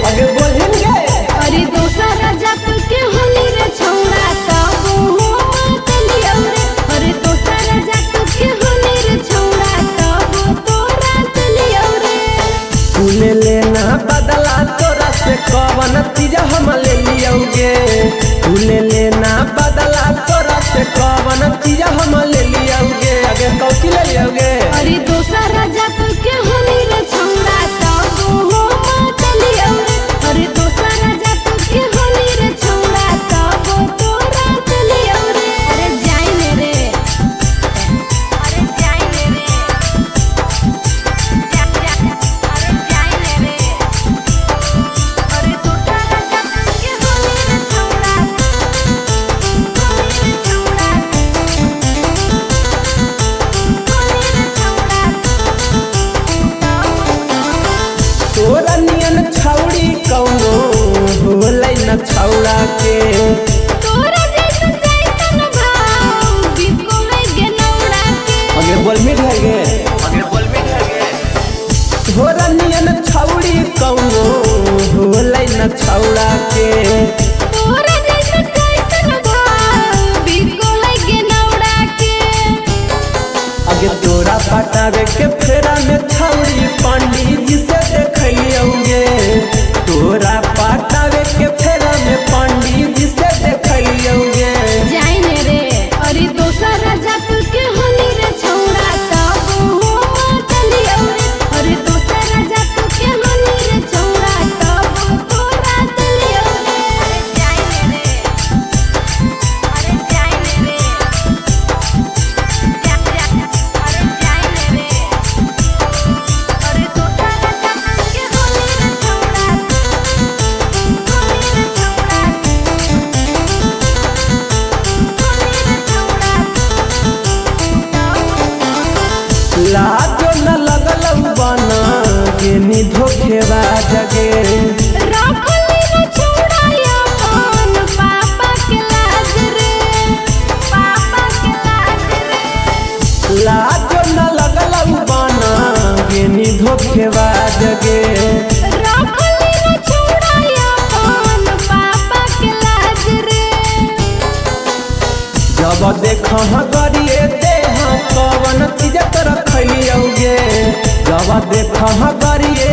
आगे बोलिन गे अरे दोसरा जात के होली रे छौड़ा तब हो तलिया रे। अरे दोसरा जात के होली रे छौड़ा तब तोरा तलिया रे। तूने लेना बदला तोरा से कवन चीज हम ले लियोगे। तूने लेना बदला तोरा से कवन चीज हम ले लियोगे। आगे कौची ले लियोगे। अरे दोसरा जात के होली रे छौड़ा तब हो तलिया रे। अरे दोसरा जात के होली रे छौड़ा तब तोरा तलिया रे। अरे जाइन रे अरे जाइन रे जा जा अरे जाइन रे। अरे दोसरा जात के होली रे छौड़ा होली रे छौड़ा तोरा नियन छौड़ी कौनो होलै न छौड़ा के। तोरा जैसन जैसन भाव बिको है गेनौड़ा के। आगे बोल मिट है गे आगे बोल मिट है गे। तोरा नियन छौड़ी कौनो होलै न छौड़ा के। तोरा जैसन जैसन भाव बिको है गेनौड़ा के। आगे तोरा पटावे के फेरा में छौड़ी पंडित जी से देखलियोगे। तोरा पटावे के फेरा में पंडित जी से देखलियोगे। जाइन रे अरे दोसरा जात के होली रे छौड़ा तब हो तलिया रे। अरे दोसरा जात के होली रे छौड़ा तब तोरा तलिया रे। अरे जाइन रे अरे जाइन रे जा जा अरे जाइन रे। अरे दोसरा जात के होली रे छौड़ा होली रे छौड़ा लाजो न लगल बना के नी धोखेबा जगे। रखली रे छौड़ा अपन पापा के लाज रे। पापा के लाज रे। लाजो न लगल बना के नी धोखेबा जगे। रखली रे छौड़ा अपन पापा के लाज रे। जब देख गरिए देह कवन चीज रखलियोगे। जब देख गरिए